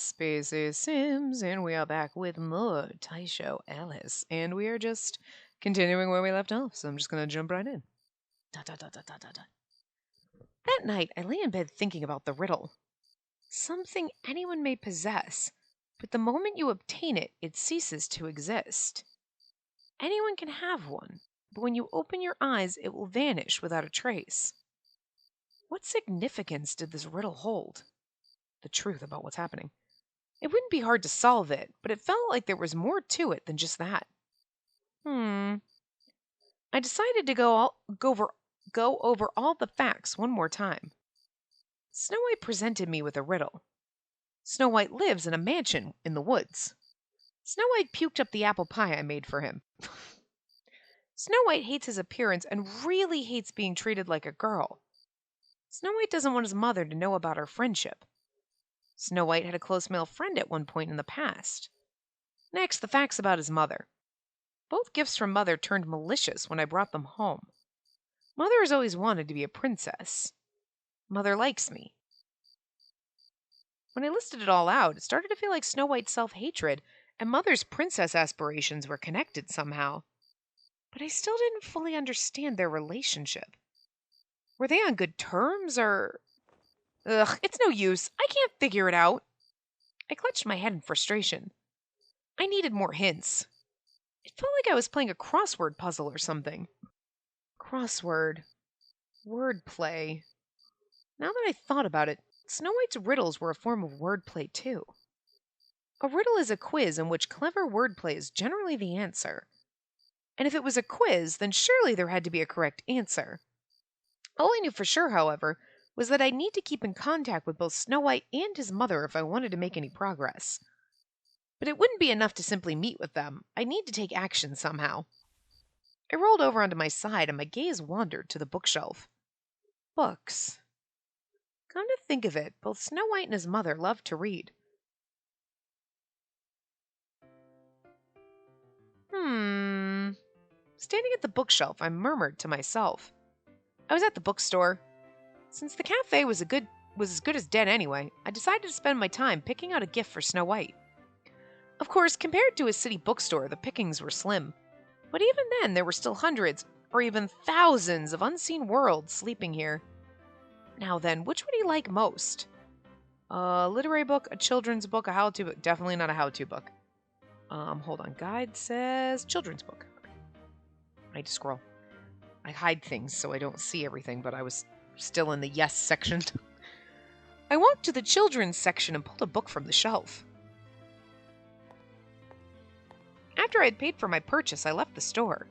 Spacey Sims, and we are back with more Taisho Alice, and we are just continuing where we left off, so I'm just gonna jump right in. Da, da, da, da, da, da, da. That night, I lay in bed thinking about the riddle. Something anyone may possess, but the moment you obtain it, it ceases to exist. Anyone can have one, but when you open your eyes, it will vanish without a trace. What significance did this riddle hold? The truth about what's happening. It wouldn't be hard to solve it, but it felt like there was more to it than just that. I decided to go over all the facts one more time. Snow White presented me with a riddle. Snow White lives in a mansion in the woods. Snow White puked up the apple pie I made for him. Snow White hates his appearance and really hates being treated like a girl. Snow White doesn't want his mother to know about our friendship. Snow White had a close male friend at one point in the past. Next, the facts about his mother. Both gifts from Mother turned malicious when I brought them home. Mother has always wanted to be a princess. Mother likes me. When I listed it all out, it started to feel like Snow White's self-hatred and Mother's princess aspirations were connected somehow. But I still didn't fully understand their relationship. Were they on good terms, or... Ugh, it's no use. I can't figure it out. I clutched my head in frustration. I needed more hints. It felt like I was playing a crossword puzzle or something. Crossword. Wordplay. Now that I thought about it, Snow White's riddles were a form of wordplay too. A riddle is a quiz in which clever wordplay is generally the answer. And if it was a quiz, then surely there had to be a correct answer. All I knew for sure, however, was that I'd need to keep in contact with both Snow White and his mother if I wanted to make any progress. But it wouldn't be enough to simply meet with them. I'd need to take action somehow. I rolled over onto my side and my gaze wandered to the bookshelf. Books. Come to think of it, both Snow White and his mother loved to read. Standing at the bookshelf, I murmured to myself. I was at the bookstore. Since the cafe was as good as dead anyway, I decided to spend my time picking out a gift for Snow White. Of course, compared to a city bookstore, the pickings were slim. But even then, there were still hundreds, or even thousands of unseen worlds sleeping here. Now then, which would he like most? A literary book, a children's book, a how-to book. Definitely not a how-to book. Hold on. Guide says children's book. I had to scroll. I hide things so I don't see everything, but I was still in the yes section. I walked to the children's section and pulled a book from the shelf. After I had paid for my purchase, I left the store.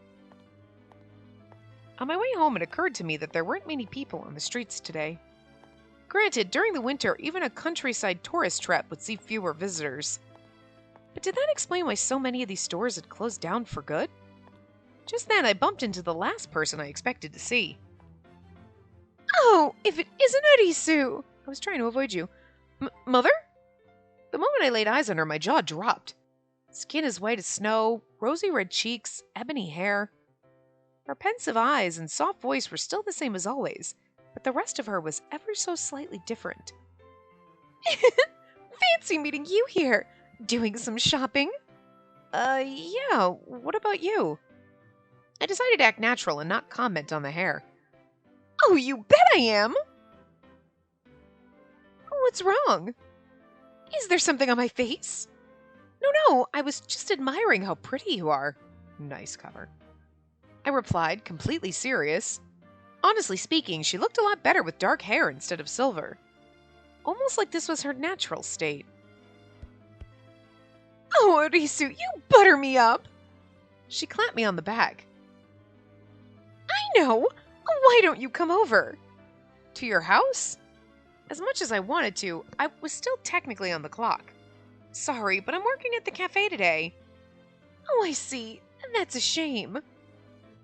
On my way home, it occurred to me that there weren't many people on the streets today. Granted, during the winter, even a countryside tourist trap would see fewer visitors. But did that explain why so many of these stores had closed down for good? Just then, I bumped into the last person I expected to see. Oh, if it isn't Arisu! I was trying to avoid you. Mother? The moment I laid eyes on her, my jaw dropped. Skin as white as snow, rosy red cheeks, ebony hair. Her pensive eyes and soft voice were still the same as always, but the rest of her was ever so slightly different. Fancy meeting you here. Doing some shopping? Yeah, what about you? I decided to act natural and not comment on the hair. Oh, you bet I am! What's wrong? Is there something on my face? No, I was just admiring how pretty you are. Nice cover. I replied, completely serious. Honestly speaking, she looked a lot better with dark hair instead of silver. Almost like this was her natural state. Oh, Arisu, you butter me up! She clapped me on the back. I know! Why don't you come over? To your house? As much as I wanted to, I was still technically on the clock. Sorry, but I'm working at the cafe today. Oh, I see. That's a shame.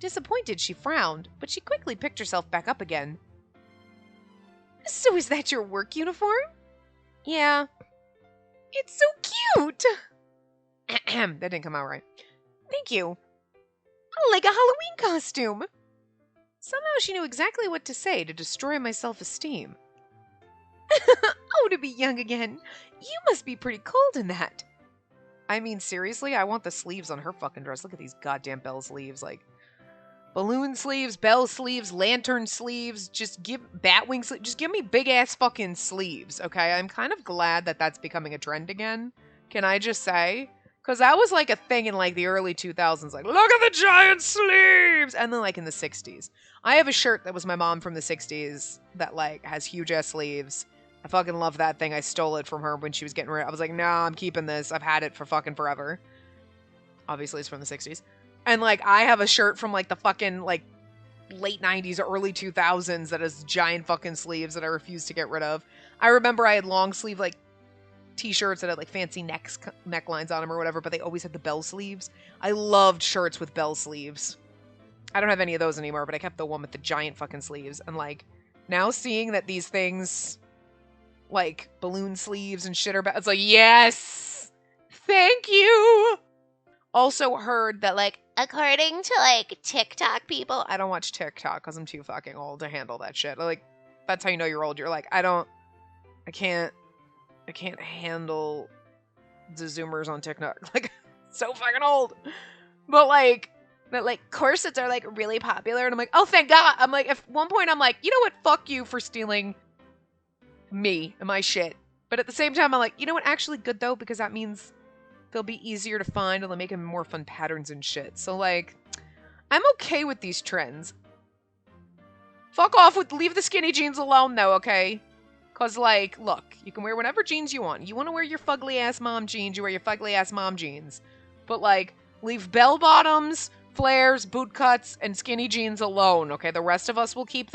Disappointed, she frowned, but she quickly picked herself back up again. So is that your work uniform? Yeah. It's so cute! That didn't come out right. Thank you. Like a Halloween costume. Somehow she knew exactly what to say to destroy my self-esteem. Oh, to be young again. You must be pretty cold in that. I mean, seriously, I want the sleeves on her fucking dress. Look at these goddamn bell sleeves. Like, balloon sleeves, bell sleeves, lantern sleeves. Just give Batwing sleeves. Just give me big ass fucking sleeves, okay? I'm kind of glad that that's becoming a trend again. Can I just say? Because that was like a thing in like the early 2000s. Like, look at the giant sleeves! And then like in the 60s. I have a shirt that was my mom from the 60s that like has huge ass sleeves. I fucking love that thing. I stole it from her when she was getting rid. I was like, nah, I'm keeping this. I've had it for fucking forever. Obviously, it's from the 60s. And, like, I have a shirt from, like, the fucking, like, late 90s or early 2000s that has giant fucking sleeves that I refuse to get rid of. I remember I had long sleeve, like, t-shirts that had, like, fancy necklines on them or whatever, but they always had the bell sleeves. I loved shirts with bell sleeves. I don't have any of those anymore, but I kept the one with the giant fucking sleeves. And, like, now seeing that these things... like balloon sleeves and shit it's like, yes, thank you. Also heard that, like, according to like TikTok people, I don't watch TikTok because I'm too fucking old to handle that shit. Like, that's how you know you're old. You're like, I can't handle the Zoomers on TikTok. Like, so fucking old. But like, that like corsets are like really popular, and I'm like, oh thank God. I'm like, at one point I'm like, you know what? Fuck you for stealing me and my shit. But at the same time, I'm like, you know what? Actually good though, because that means they'll be easier to find and they'll make them more fun patterns and shit. So like, I'm okay with these trends. Fuck off with, leave the skinny jeans alone though, okay? Cause like, look, you can wear whatever jeans you want. You want to wear your fugly ass mom jeans, you wear your fugly ass mom jeans. But like, leave bell bottoms, flares, boot cuts, and skinny jeans alone, okay? The rest of us will keep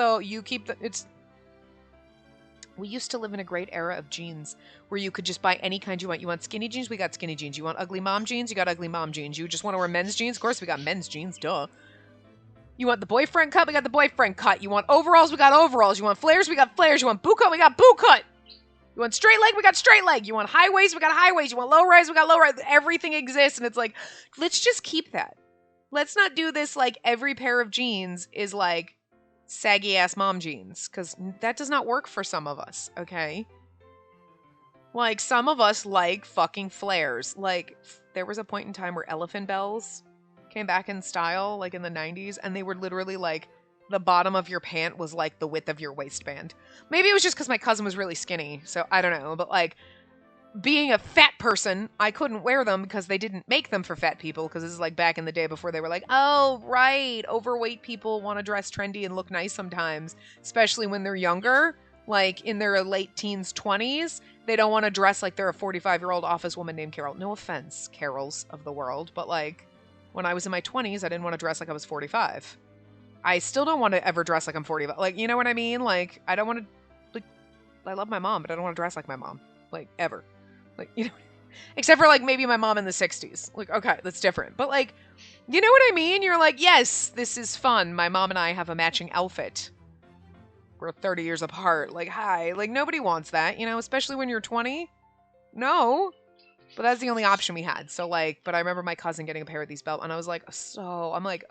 we used to live in a great era of jeans where you could just buy any kind you want. You want skinny jeans? We got skinny jeans. You want ugly mom jeans? You got ugly mom jeans. You just want to wear men's jeans? Of course, we got men's jeans. Duh. You want the boyfriend cut? We got the boyfriend cut. You want overalls? We got overalls. You want flares? We got flares. You want boot cut? We got boot cut. You want straight leg? We got straight leg. You want high waist? We got high waist. You want low rise? We got low rise. Everything exists. And it's like, let's just keep that. Let's not do this like every pair of jeans is like saggy ass mom jeans, because that does not work for some of us, okay? Like, some of us like fucking flares. Like, there was a point in time where elephant bells came back in style, like in the 90s, and they were literally like, the bottom of your pant was like the width of your waistband. Maybe it was just because my cousin was really skinny, so I don't know, but like, being a fat person, I couldn't wear them because they didn't make them for fat people, because this is like back in the day before they were like, oh, right, overweight people want to dress trendy and look nice sometimes, especially when they're younger, like in their late teens, 20s. They don't want to dress like they're a 45-year-old office woman named Carol. No offense, Carols of the world, but like, when I was in my 20s, I didn't want to dress like I was 45. I still don't want to ever dress like I'm 45. Like, you know what I mean? Like, I don't want to, like, I love my mom, but I don't want to dress like my mom. Like, ever. Like, you know, except for like maybe my mom in the 60s. Like, okay, that's different. But like, you know what I mean? You're like, yes, this is fun. My mom and I have a matching outfit. We're 30 years apart. Like, hi. Like, nobody wants that, you know, especially when you're 20. No. But that's the only option we had. So like, but I remember my cousin getting a pair of these belts, and I was like, I'm like,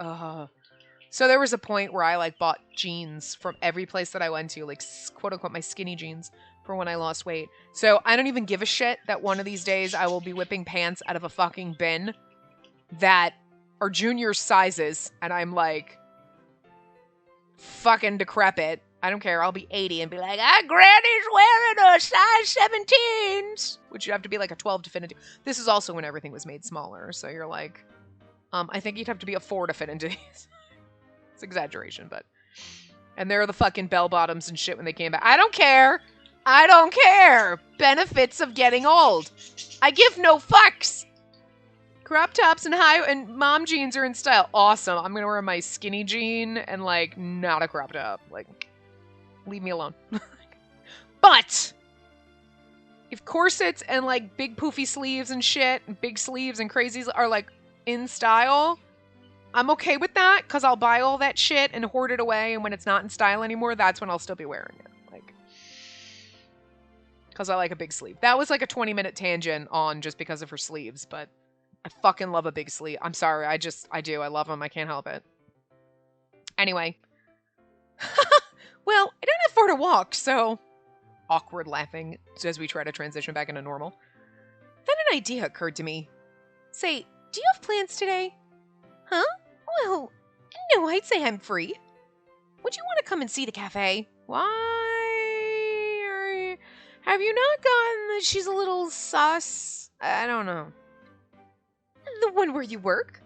So there was a point where I like bought jeans from every place that I went to, like quote unquote my skinny jeans, for when I lost weight. So I don't even give a shit that one of these days I will be whipping pants out of a fucking bin that are junior sizes, and I'm like fucking decrepit. I don't care. I'll be 80 and be like, Granny's wearing a size 17s, which you have to be like a 12 to fit into. This is also when everything was made smaller. So you're like, I think you'd have to be a 4 to fit into these. It's exaggeration, but. And there are the fucking bell bottoms and shit when they came back. I don't care. I don't care. Benefits of getting old. I give no fucks. Crop tops and mom jeans are in style. Awesome. I'm gonna wear my skinny jean and like not a crop top. Like, leave me alone. But if corsets and like big poofy sleeves and shit, and big sleeves and crazies are like in style, I'm okay with that, because I'll buy all that shit and hoard it away, and when it's not in style anymore, that's when I'll still be wearing it. Like, because I like a big sleeve. That was like a 20-minute tangent on just because of her sleeves, but I fucking love a big sleeve. I'm sorry, I do. I love them. I can't help it. Anyway. Well, I don't have far to walk, so awkward laughing as we try to transition back into normal. Then an idea occurred to me. Say, do you have plans today? Huh? Well, no, I'd say I'm free. Would you want to come and see the cafe? Why? Have you not gotten that she's a little sus? I don't know. The one where you work?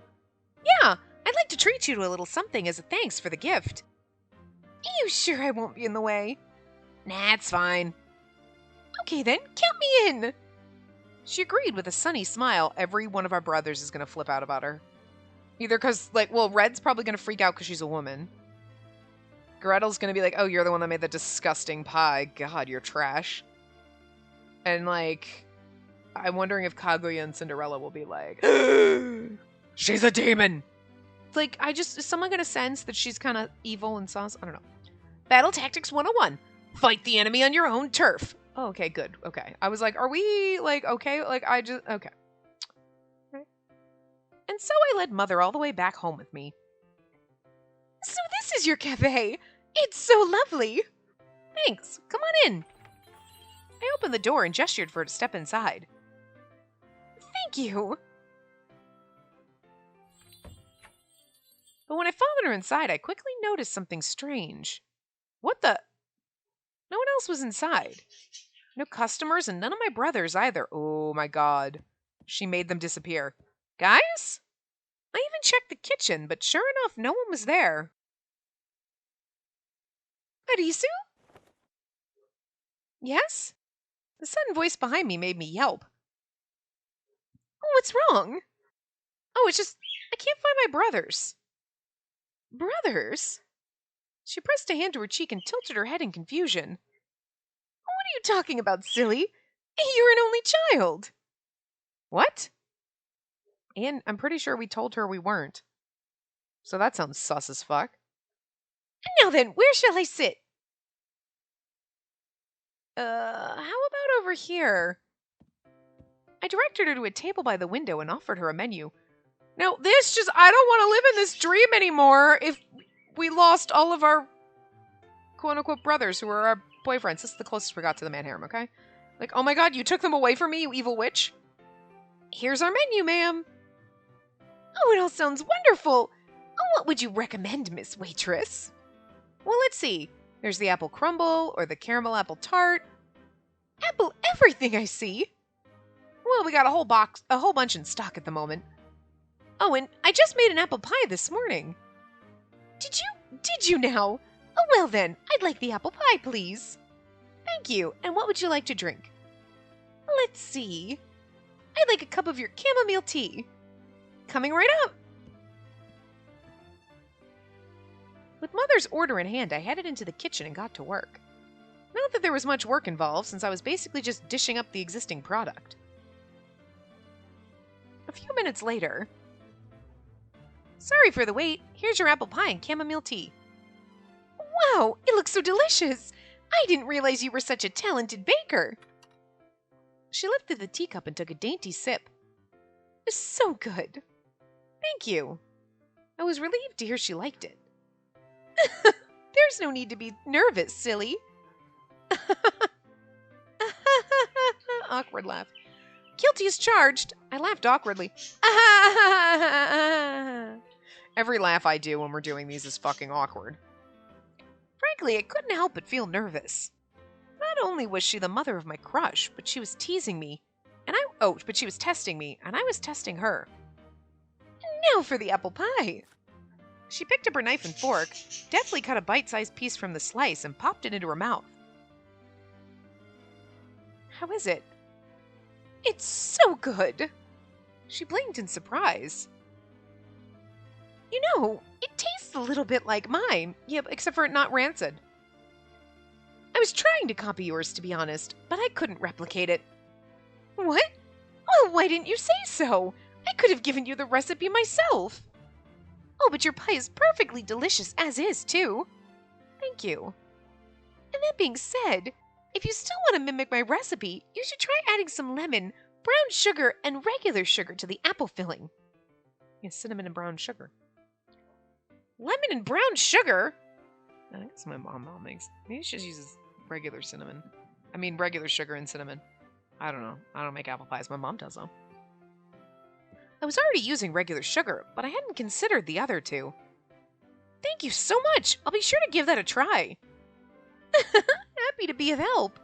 Yeah, I'd like to treat you to a little something as a thanks for the gift. Are you sure I won't be in the way? Nah, it's fine. Okay then, count me in. She agreed with a sunny smile. Every one of our brothers is going to flip out about her. Either because, Red's probably going to freak out because she's a woman. Gretel's going to be like, oh, you're the one that made the disgusting pie. God, you're trash. And, I'm wondering if Kaguya and Cinderella will be like, she's a demon! Is someone going to sense that she's kind of evil and sauce? I don't know. Battle Tactics 101. Fight the enemy on your own turf. Oh, okay, good. Okay. I was like, are we, okay? Okay. And so I led Mother all the way back home with me. So this is your cafe. It's so lovely. Thanks. Come on in. I opened the door and gestured for her to step inside. Thank you. But when I followed her inside, I quickly noticed something strange. What the? No one else was inside. No customers and none of my brothers either. Oh my god. She made them disappear. Guys? I even checked the kitchen, but sure enough, no one was there. Arisu? Yes? The sudden voice behind me made me yelp. Oh, what's wrong? Oh, it's just, I can't find my brothers. Brothers? She pressed a hand to her cheek and tilted her head in confusion. What are you talking about, silly? You're an only child. What? And I'm pretty sure we told her we weren't. So that sounds sus as fuck. Now then, where shall I sit? How about over here? I directed her to a table by the window and offered her a menu. Now, I don't want to live in this dream anymore if we lost all of our quote-unquote brothers who were our boyfriends. This is the closest we got to the man harem, okay? Oh my god, you took them away from me, you evil witch. Here's our menu, ma'am. Oh, it all sounds wonderful. Oh, what would you recommend, Miss Waitress? Well, let's see. There's the apple crumble or the caramel apple tart. Apple everything, I see. Well, we got a whole bunch in stock at the moment. Oh, and I just made an apple pie this morning. Did you now? Oh, well then, I'd like the apple pie, please. Thank you. And what would you like to drink? Let's see. I'd like a cup of your chamomile tea. Coming right up. With Mother's order in hand, I headed into the kitchen and got to work. Not that there was much work involved, since I was basically just dishing up the existing product. A few minutes later... Sorry for the wait. Here's your apple pie and chamomile tea. Wow, it looks so delicious. I didn't realize you were such a talented baker. She lifted the teacup and took a dainty sip. So good. Thank you. I was relieved to hear she liked it. There's no need to be nervous, silly. Awkward laugh. Guilty as charged. I laughed awkwardly. Every laugh I do when we're doing these is fucking awkward. Frankly, I couldn't help but feel nervous. Not only was she the mother of my crush, but she was teasing me. But she was testing me, and I was testing her. Now for the apple pie. She picked up her knife and fork, deftly cut a bite-sized piece from the slice, and popped it into her mouth. How is it? It's so good. She blinked in surprise. You know, it tastes a little bit like mine. Yep, except for it not rancid. I was trying to copy yours, to be honest, but I couldn't replicate it. What? Well, why didn't you say so? I could have given you the recipe myself. Oh, but your pie is perfectly delicious as is, too. Thank you. And that being said, if you still want to mimic my recipe, you should try adding some lemon, brown sugar, and regular sugar to the apple filling. Yes, cinnamon and brown sugar. Lemon and brown sugar? I think that's what my mom makes. Maybe she just uses regular cinnamon. I mean, regular sugar and cinnamon. I don't know. I don't make apple pies. My mom does, though. I was already using regular sugar, but I hadn't considered the other two. Thank you so much. I'll be sure to give that a try. Happy to be of help.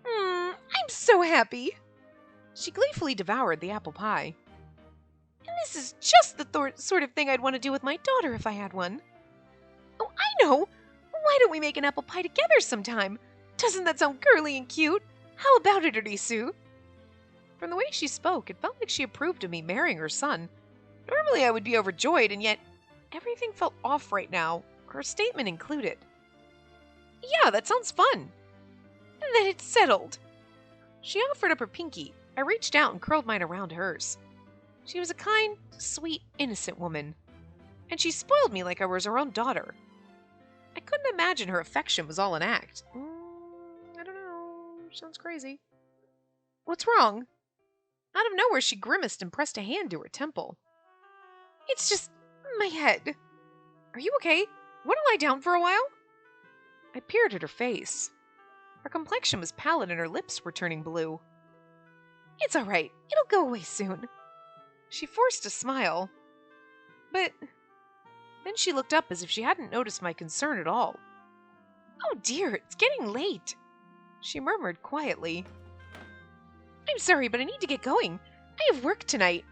I'm so happy. She gleefully devoured the apple pie. And this is just the sort of thing I'd want to do with my daughter if I had one. Oh, I know. Why don't we make an apple pie together sometime? Doesn't that sound girly and cute? How about it, Arisu? From the way she spoke, it felt like she approved of me marrying her son. Normally I would be overjoyed, and yet everything felt off right now, her statement included. Yeah, that sounds fun. And then it's settled. She offered up her pinky. I reached out and curled mine around hers. She was a kind, sweet, innocent woman, and she spoiled me like I was her own daughter. I couldn't imagine her affection was all an act. I don't know. Sounds crazy. What's wrong? Out of nowhere, she grimaced and pressed a hand to her temple. It's just my head. Are you okay? Want to lie down for a while? I peered at her face. Her complexion was pallid and her lips were turning blue. It's all right. It'll go away soon. She forced a smile. But then she looked up as if she hadn't noticed my concern at all. Oh dear, it's getting late, she murmured quietly. I'm sorry, but I need to get going. I have work tonight.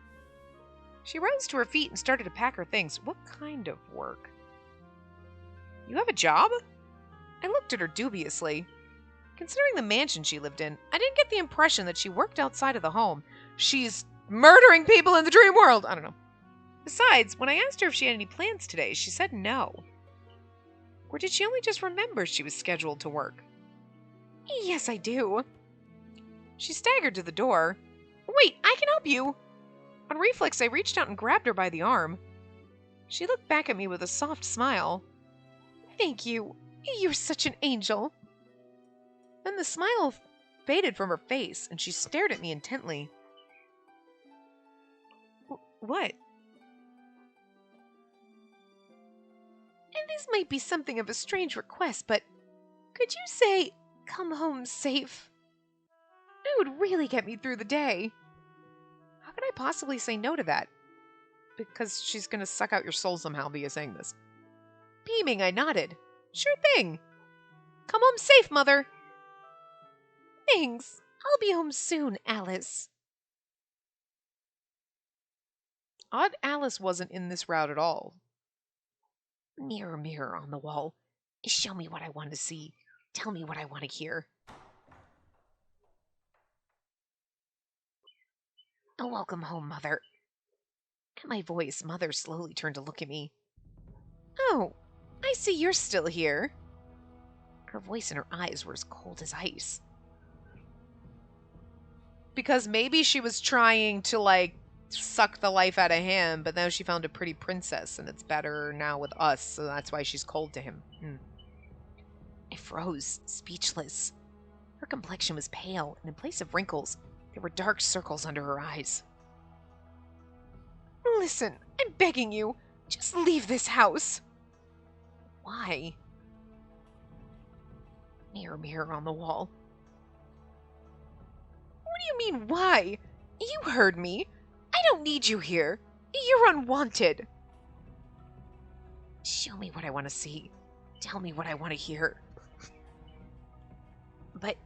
She rose to her feet and started to pack her things. What kind of work? You have a job? I looked at her dubiously. Considering the mansion she lived in, I didn't get the impression that she worked outside of the home. She's murdering people in the dream world! I don't know. Besides, when I asked her if she had any plans today, she said no. Or did she only just remember she was scheduled to work? Yes, I do. She staggered to the door. Wait, I can help you! On reflex, I reached out and grabbed her by the arm. She looked back at me with a soft smile. Thank you. You're such an angel. Then the smile faded from her face, and she stared at me intently. What? And this might be something of a strange request, but could you say, come home safe? It would really get me through the day. How could I possibly say no to that? Because she's going to suck out your soul somehow via saying this. Beaming, I nodded. Sure thing. Come home safe, Mother. Thanks. I'll be home soon, Alice. Odd Alice wasn't in this route at all. Mirror, mirror on the wall. Show me what I want to see. Tell me what I want to hear. Welcome home, Mother. At my voice, Mother slowly turned to look at me. Oh, I see you're still here. Her voice and her eyes were as cold as ice. Because maybe she was trying to, suck the life out of him, but now she found a pretty princess, and it's better now with us, so that's why she's cold to him. I froze, speechless. Her complexion was pale, and in place of wrinkles, there were dark circles under her eyes. Listen, I'm begging you, just leave this house. Why? Mirror, mirror on the wall. What do you mean, why? You heard me. I don't need you here. You're unwanted. Show me what I want to see. Tell me what I want to hear. But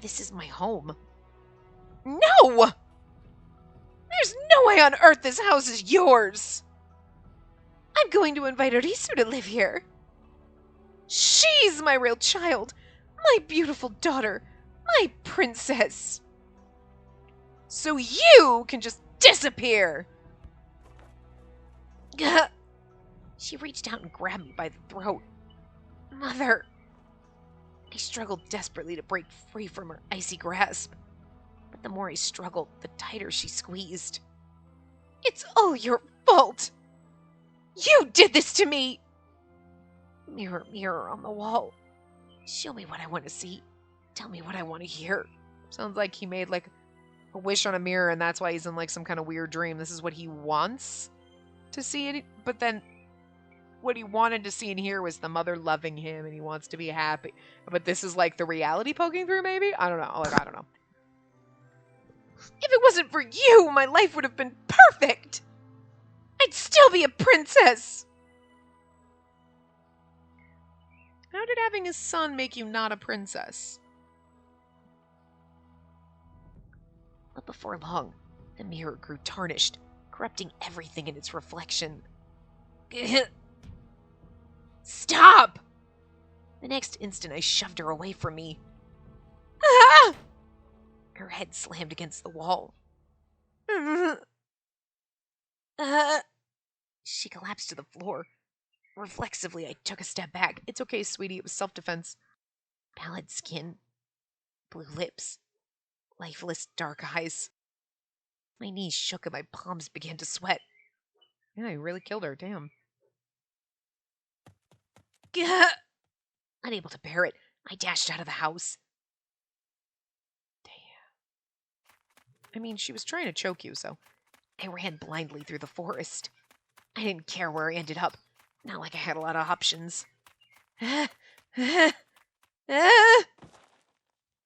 this is my home. No! There's no way on earth this house is yours. I'm going to invite Arisu to live here. She's my real child. My beautiful daughter. My princess. So you can just disappear. She reached out and grabbed me by the throat. Mother. I struggled desperately to break free from her icy grasp. But the more I struggled, the tighter she squeezed. It's all your fault. You did this to me. Mirror, mirror on the wall. Show me what I want to see. Tell me what I want to hear. Sounds like he made a wish on a mirror, and that's why he's in some kind of weird dream. This is what he wants to see it, but then what he wanted to see and hear was the mother loving him and he wants to be happy. But this is like the reality poking through, maybe? I don't know. Like, I don't know. If it wasn't for you, my life would have been perfect. I'd still be a princess. How did having a son make you not a princess? But before long, the mirror grew tarnished, corrupting everything in its reflection. Stop! The next instant, I shoved her away from me. Ah! Her head slammed against the wall. She collapsed to the floor. Reflexively, I took a step back. It's okay, sweetie. It was self-defense. Pallid skin. Blue lips. Lifeless dark eyes. My knees shook and my palms began to sweat. Yeah, I really killed her. Damn. Unable to bear it, I dashed out of the house. Damn. I mean, she was trying to choke you, so I ran blindly through the forest. I didn't care where I ended up. Not like I had a lot of options.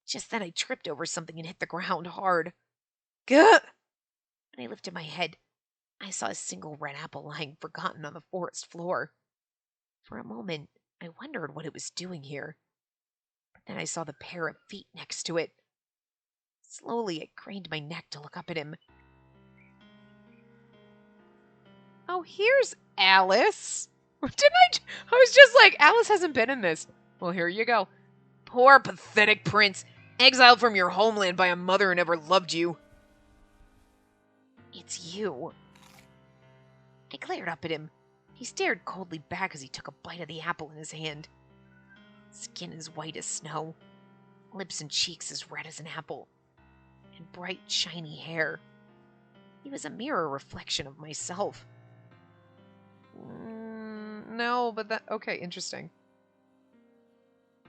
Just then I tripped over something and hit the ground hard. When I lifted my head, I saw a single red apple lying forgotten on the forest floor. For a moment, I wondered what it was doing here. But then I saw the pair of feet next to it. Slowly, I craned my neck to look up at him. Oh, here's Alice. I was just like, Alice hasn't been in this. Well, here you go. Poor, pathetic prince, exiled from your homeland by a mother who never loved you. It's you. I glared up at him. He stared coldly back as he took a bite of the apple in his hand. Skin as white as snow. Lips and cheeks as red as an apple. And bright, shiny hair. He was a mirror reflection of myself. No, but that... Okay, interesting.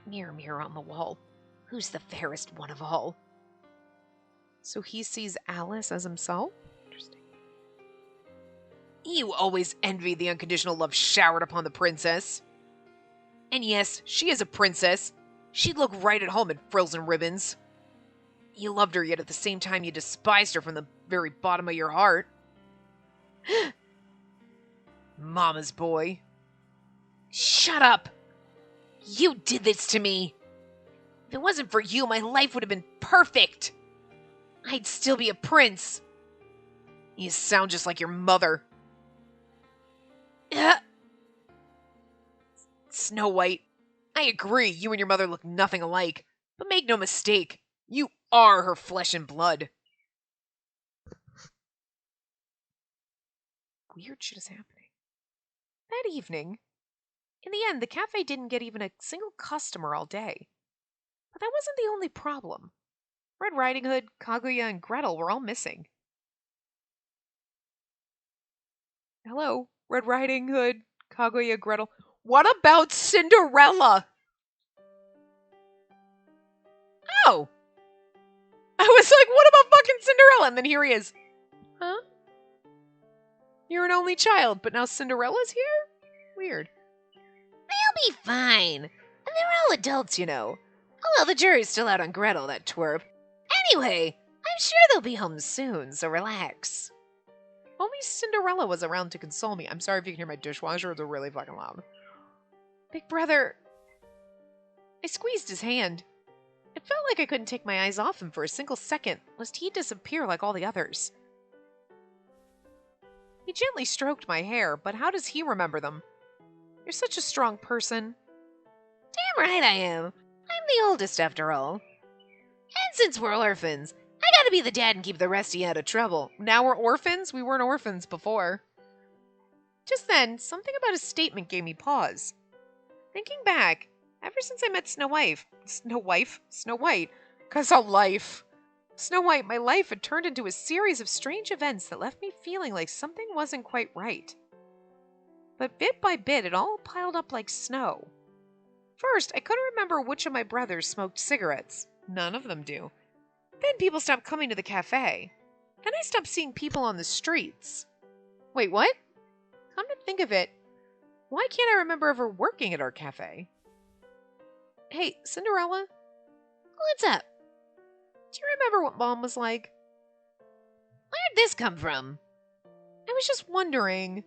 Mirror, mirror on the wall. Who's the fairest one of all? So he sees Alice as himself? Interesting. You always envy the unconditional love showered upon the princess. And yes, she is a princess. She'd look right at home in frills and ribbons. You loved her, yet at the same time you despised her from the very bottom of your heart. Mama's boy. Shut up! You did this to me! If it wasn't for you, my life would have been perfect! I'd still be a prince! You sound just like your mother. Snow White, I agree, you and your mother look nothing alike. But make no mistake, you are her flesh and blood. Weird shit is happening. That evening, in the end, the cafe didn't get even a single customer all day. But that wasn't the only problem. Red Riding Hood, Kaguya, and Gretel were all missing. Hello, Red Riding Hood, Kaguya, Gretel. What about Cinderella? Oh! I was like, what about fucking Cinderella? And then here he is. Huh? You're an only child, but now Cinderella's here? Weird. They'll be fine. And they're all adults, you know. Although the jury's still out on Gretel, that twerp. Anyway, I'm sure they'll be home soon, so relax. Only Cinderella was around to console me. I'm sorry if you can hear my dishwasher, it's really fucking loud. Big brother. I squeezed his hand. It felt like I couldn't take my eyes off him for a single second, lest he disappear like all the others. He gently stroked my hair, but how does he remember them? You're such a strong person. Damn right I am. I'm the oldest after all. And since we're orphans, I gotta be the dad and keep the rest of you out of trouble. Now we're orphans? We weren't orphans before. Just then, something about his statement gave me pause. Thinking back, ever since I met Snow White, cause of life. Snow White, my life had turned into a series of strange events that left me feeling like something wasn't quite right. But bit by bit, it all piled up like snow. First, I couldn't remember which of my brothers smoked cigarettes. None of them do. Then people stopped coming to the cafe. Then I stopped seeing people on the streets. Wait, what? Come to think of it, Why can't I remember ever working at our cafe? Hey, Cinderella? What's up? Do you remember what Mom was like? Where'd this come from? I was just wondering.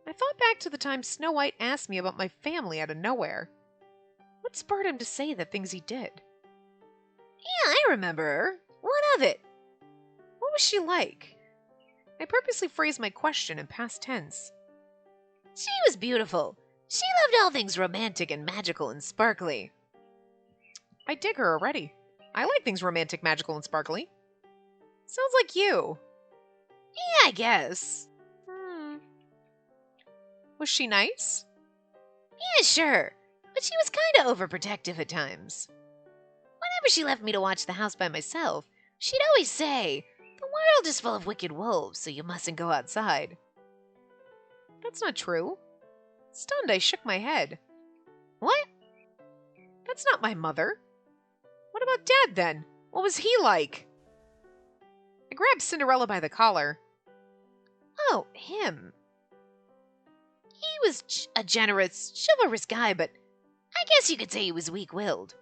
I thought back to the time Snow White asked me about my family out of nowhere. What spurred him to say the things he did? Yeah, I remember her. What of it? What was she like? I purposely phrased my question in past tense. She was beautiful. She loved all things romantic and magical and sparkly. I dig her already. I like things romantic, magical, and sparkly. Sounds like you. Yeah, I guess. Was she nice? Yeah, sure. But she was kinda overprotective at times. Whenever she left me to watch the house by myself, she'd always say, "The world is full of wicked wolves, so you mustn't go outside." That's not true. Stunned, I shook my head. What? That's not my mother. What about Dad, then? What was he like? I grabbed Cinderella by the collar. Oh, him. He was a generous, chivalrous guy, but I guess you could say he was weak-willed.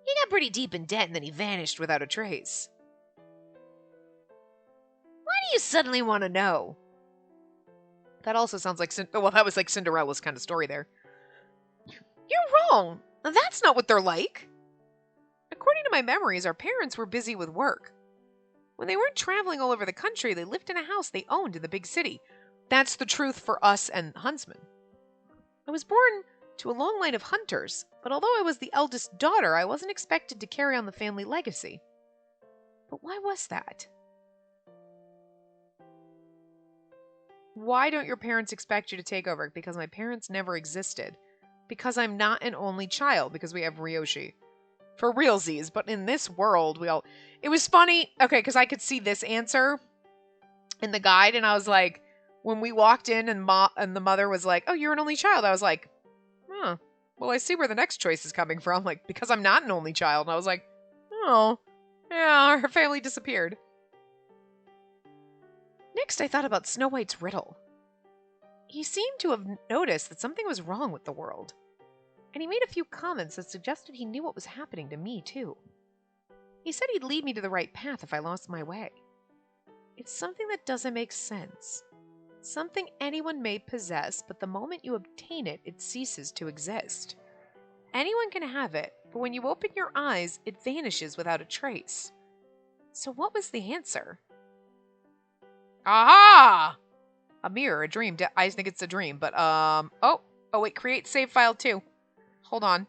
He got pretty deep in debt and then he vanished without a trace. Why do you suddenly want to know? That also sounds like... Well, that was like Cinderella's kind of story there. You're wrong. That's not what they're like. According to my memories, our parents were busy with work. When they weren't traveling all over the country, they lived in a house they owned in the big city. That's the truth for us and huntsmen. I was born to a long line of hunters, but although I was the eldest daughter, I wasn't expected to carry on the family legacy. But why was that? Why don't your parents expect you to take over? Because my parents never existed. Because I'm not an only child, because we have Ryoshi. For realsies, but in this world, we all... It was funny, okay, because I could see this answer in the guide, and I was like, when we walked in and the mother was like, "Oh, you're an only child," I was like, "Huh, well, I see where the next choice is coming from," like, because I'm not an only child, and I was like, "Oh, yeah, her family disappeared." Next, I thought about Snow White's riddle. He seemed to have noticed that something was wrong with the world, and he made a few comments that suggested he knew what was happening to me, too. He said he'd lead me to the right path if I lost my way. It's something that doesn't make sense. Something anyone may possess, but the moment you obtain it, it ceases to exist. Anyone can have it, but when you open your eyes, it vanishes without a trace. So what was the answer? Aha! A mirror, a dream. I think it's a dream, but, oh, wait, create save file too. Hold on.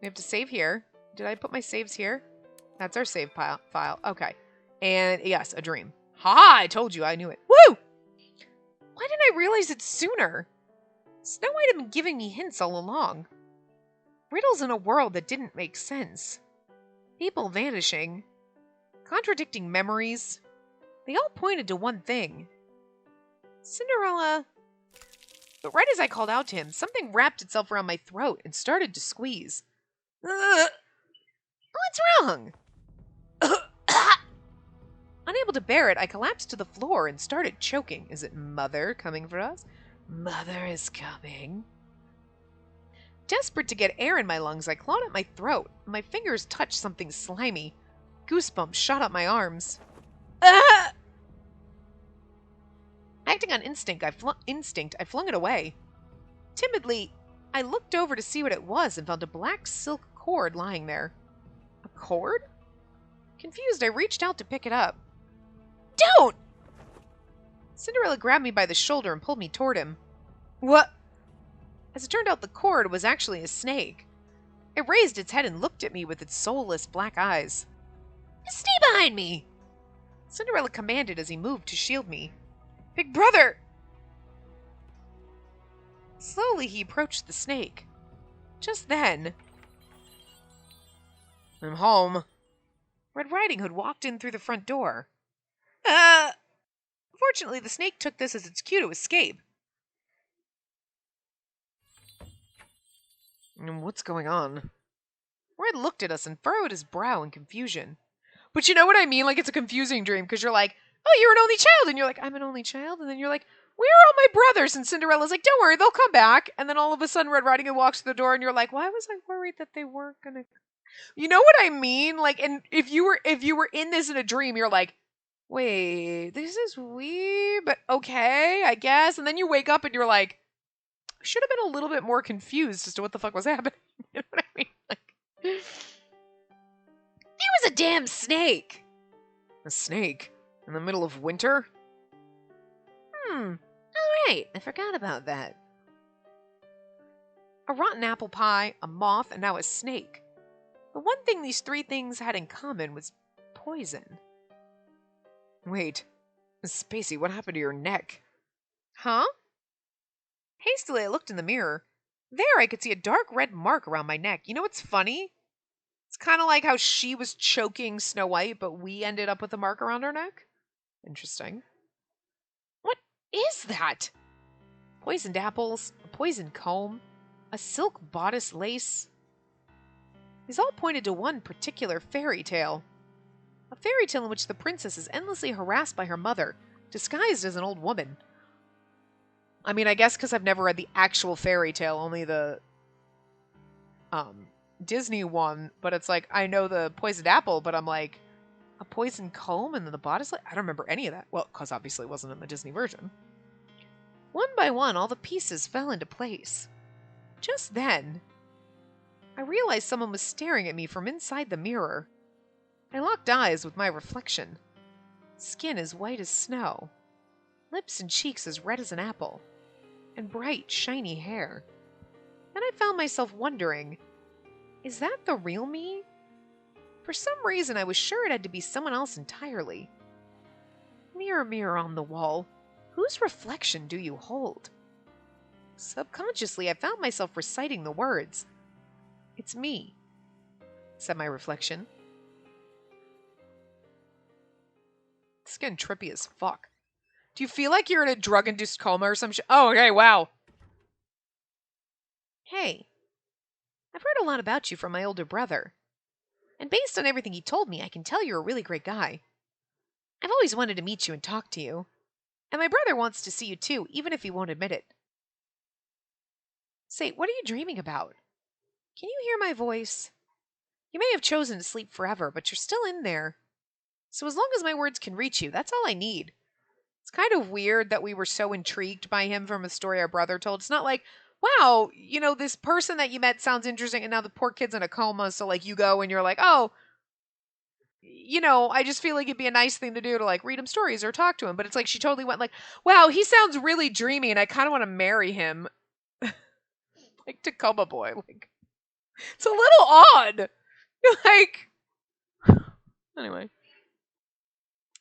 We have to save here. Did I put my saves here? That's our save file. Okay. And yes, a dream. Haha, I told you, I knew it. Woo! Why didn't I realize it sooner? Snow White had been giving me hints all along. Riddles in a world that didn't make sense. People vanishing. Contradicting memories. They all pointed to one thing. Cinderella... But right as I called out to him, something wrapped itself around my throat and started to squeeze. What's wrong? Unable to bear it, I collapsed to the floor and started choking. Is it Mother coming for us? Mother is coming. Desperate to get air in my lungs, I clawed at my throat. My fingers touched something slimy. Goosebumps shot up my arms. Acting on instinct, I flung it away. Timidly, I looked over to see what it was and found a black silk cord lying there. A cord? Confused, I reached out to pick it up. Don't! Cinderella grabbed me by the shoulder and pulled me toward him. What? As it turned out, the cord was actually a snake. It raised its head and looked at me with its soulless black eyes. Stay behind me! Cinderella commanded as he moved to shield me. Big brother! Slowly, he approached the snake. Just then... I'm home. Red Riding Hood walked in through the front door. Fortunately, the snake took this as its cue to escape. What's going on? Red looked at us and furrowed his brow in confusion. But you know what I mean? Like, it's a confusing dream, because you're like, oh, you're an only child, and you're like, I'm an only child, and then you're like, where are all my brothers? And Cinderella's like, don't worry, they'll come back. And then all of a sudden Red Riding Hood walks through the door and you're like, why was I worried that they weren't gonna? You know what I mean? Like, and if you were in this in a dream, you're like, wait, this is weird, but okay, I guess. And then you wake up and you're like, I should have been a little bit more confused as to what the fuck was happening. You know what I mean? Like, There was a damn snake. a snake in the middle of winter? All right, I forgot about that. A rotten apple pie, a moth, and now a snake. The one thing these three things had in common was poison. Wait, Spacey, what happened to your neck? Huh? Hastily, I looked in the mirror. There, I could see a dark red mark around my neck. You know what's funny? It's kind of like how she was choking Snow White, but we ended up with a mark around our neck. Interesting. What is that? Poisoned apples, a poisoned comb, a silk bodice lace. These all pointed to one particular fairy tale. A fairy tale in which the princess is endlessly harassed by her mother, disguised as an old woman. I mean, I guess because I've never read the actual fairy tale, only the Disney one, but it's like, I know the poisoned apple, but I'm like, a poisoned comb and then the bodice lace? I don't remember any of that. Well, because obviously it wasn't in the Disney version. One by one, all the pieces fell into place. Just then, I realized someone was staring at me from inside the mirror. I locked eyes with my reflection. Skin as white as snow, lips and cheeks as red as an apple, and bright, shiny hair. Then I found myself wondering, is that the real me? For some reason, I was sure it had to be someone else entirely. Mirror, mirror on the wall, whose reflection do you hold? Subconsciously, I found myself reciting the words. It's me, said my reflection. It's getting trippy as fuck. Do you feel like you're in a drug-induced coma or some shit? Oh, okay, wow. Hey, I've heard a lot about you from my older brother. And based on everything he told me, I can tell you're a really great guy. I've always wanted to meet you and talk to you. And my brother wants to see you too, even if he won't admit it. Say, what are you dreaming about? Can you hear my voice? You may have chosen to sleep forever, but you're still in there. So as long as my words can reach you, that's all I need. It's kind of weird that we were so intrigued by him from a story our brother told. It's not like, wow, you know, this person that you met sounds interesting, and now the poor kid's in a coma, so like you go and you're like, oh, you know, I just feel like it'd be a nice thing to do to like read him stories or talk to him. But it's like she totally went like, wow, he sounds really dreamy, and I kind of want to marry him. Like Tacoma boy. Like, it's a little odd. Like, anyway.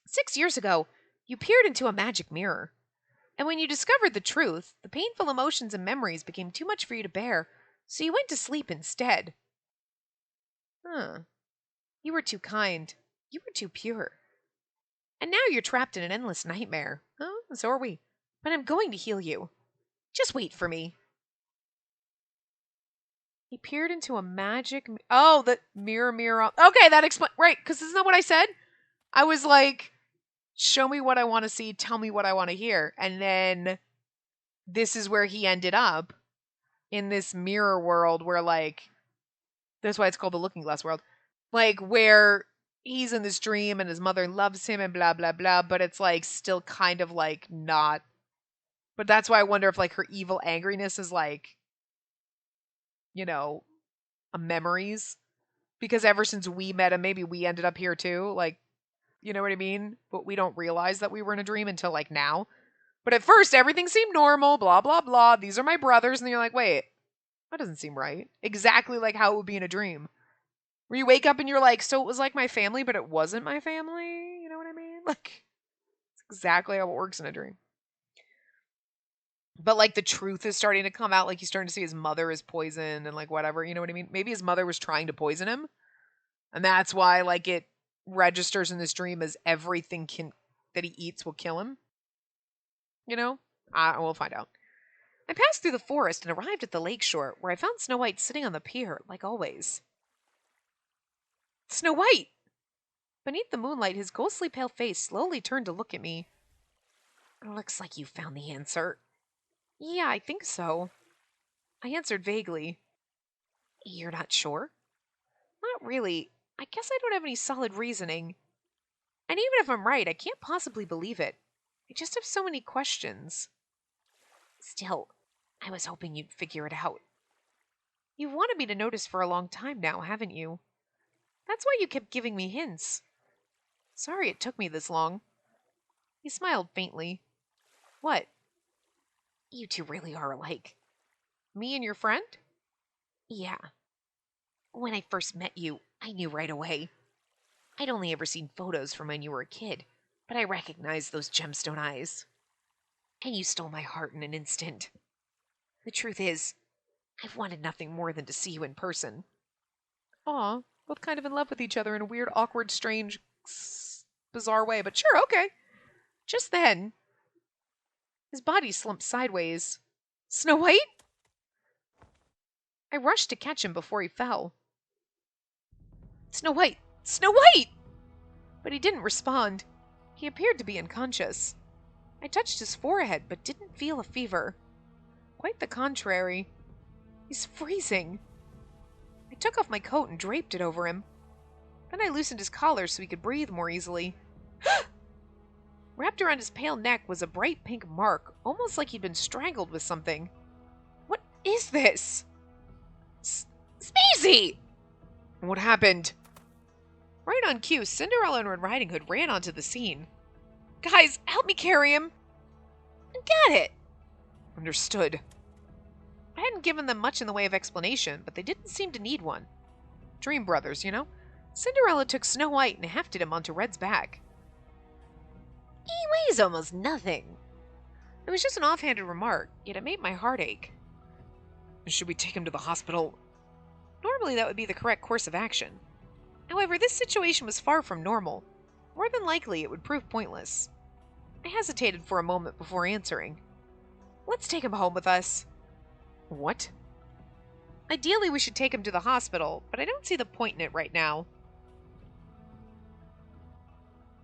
6 years ago, you peered into a magic mirror. And when you discovered the truth, the painful emotions and memories became too much for you to bear, so you went to sleep instead. Huh. You were too kind. You were too pure. And now you're trapped in an endless nightmare. Oh, so are we. But I'm going to heal you. Just wait for me. He peered into a magic... Oh, the mirror, mirror... Okay, that explains... Right, because isn't that what I said? I was like, show me what I want to see, tell me what I want to hear. And then this is where he ended up in this mirror world where, like... That's why it's called the Looking Glass world. Like, where he's in this dream and his mother loves him and blah, blah, blah. But it's, like, still kind of, like, not... But that's why I wonder if, like, her evil angriness is, like... You know... memories, because ever since we met him, maybe we ended up here too, like, you know what I mean? But we don't realize that we were in a dream until like now. But at first everything seemed normal, blah blah blah, these are my brothers, and then you're like, wait, that doesn't seem right. Exactly like how it would be in a dream, where you wake up and you're like, so it was like my family, but it wasn't my family, you know what I mean? Like, it's exactly how it works in a dream. But like the truth is starting to come out, like he's starting to see his mother is poisoned and like whatever, you know what I mean? Maybe his mother was trying to poison him. And that's why like it registers in this dream as everything that he eats will kill him. You know? We'll find out. I passed through the forest and arrived at the lakeshore, where I found Snow White sitting on the pier, like always. Snow White! Beneath the moonlight, his ghostly pale face slowly turned to look at me. Looks like you found the answer. Yeah, I think so. I answered vaguely. You're not sure? Not really. I guess I don't have any solid reasoning. And even if I'm right, I can't possibly believe it. I just have so many questions. Still, I was hoping you'd figure it out. You've wanted me to notice for a long time now, haven't you? That's why you kept giving me hints. Sorry it took me this long. He smiled faintly. What? You two really are alike. Me and your friend? Yeah. When I first met you, I knew right away. I'd only ever seen photos from when you were a kid, but I recognized those gemstone eyes. And you stole my heart in an instant. The truth is, I've wanted nothing more than to see you in person. Aw, both kind of in love with each other in a weird, awkward, strange, bizarre way, but sure, okay. Just then, his body slumped sideways. Snow White? I rushed to catch him before he fell. Snow White! Snow White! But he didn't respond. He appeared to be unconscious. I touched his forehead, but didn't feel a fever. Quite the contrary. He's freezing. I took off my coat and draped it over him. Then I loosened his collar so he could breathe more easily. Wrapped around his pale neck was a bright pink mark, almost like he'd been strangled with something. What is this? Spacey! What happened? Right on cue, Cinderella and Red Riding Hood ran onto the scene. Guys, help me carry him. Got it. Understood. I hadn't given them much in the way of explanation, but they didn't seem to need one. Dream brothers, you know? Cinderella took Snow White and hefted him onto Red's back. He weighs almost nothing. It was just an offhanded remark, yet it made my heart ache. Should we take him to the hospital? Normally that would be the correct course of action. However, this situation was far from normal. More than likely, it would prove pointless. I hesitated for a moment before answering. Let's take him home with us. What? Ideally, we should take him to the hospital, but I don't see the point in it right now.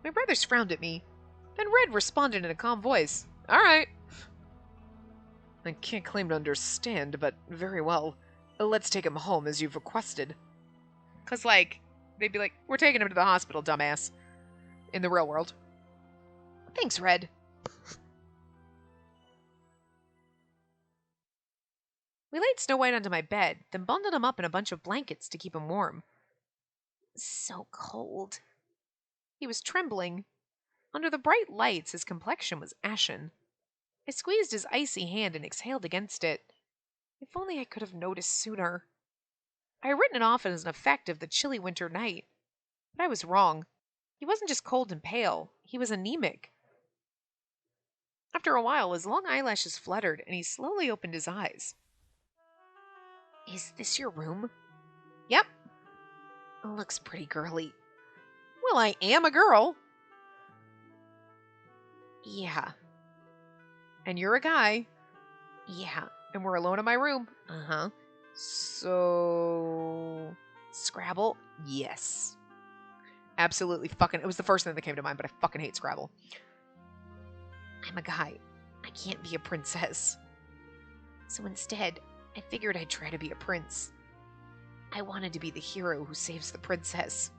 My brothers frowned at me. Then Red responded in a calm voice. All right. I can't claim to understand, but very well. Let's take him home as you've requested. 'Cause, they'd be like, we're taking him to the hospital, dumbass. In the real world. Thanks, Red. We laid Snow White onto my bed, then bundled him up in a bunch of blankets to keep him warm. So cold. He was trembling. Under the bright lights, his complexion was ashen. I squeezed his icy hand and exhaled against it. If only I could have noticed sooner. I had written it off as an effect of the chilly winter night. But I was wrong. He wasn't just cold and pale. He was anemic. After a while, his long eyelashes fluttered, and he slowly opened his eyes. Is this your room? Yep. It looks pretty girly. Well, I am a girl. Yeah. And you're a guy. Yeah. And we're alone in my room. Uh-huh. So... Scrabble? Yes. Absolutely fucking... It was the first thing that came to mind, but I fucking hate Scrabble. I'm a guy. I can't be a princess. So instead, I figured I'd try to be a prince. I wanted to be the hero who saves the princess.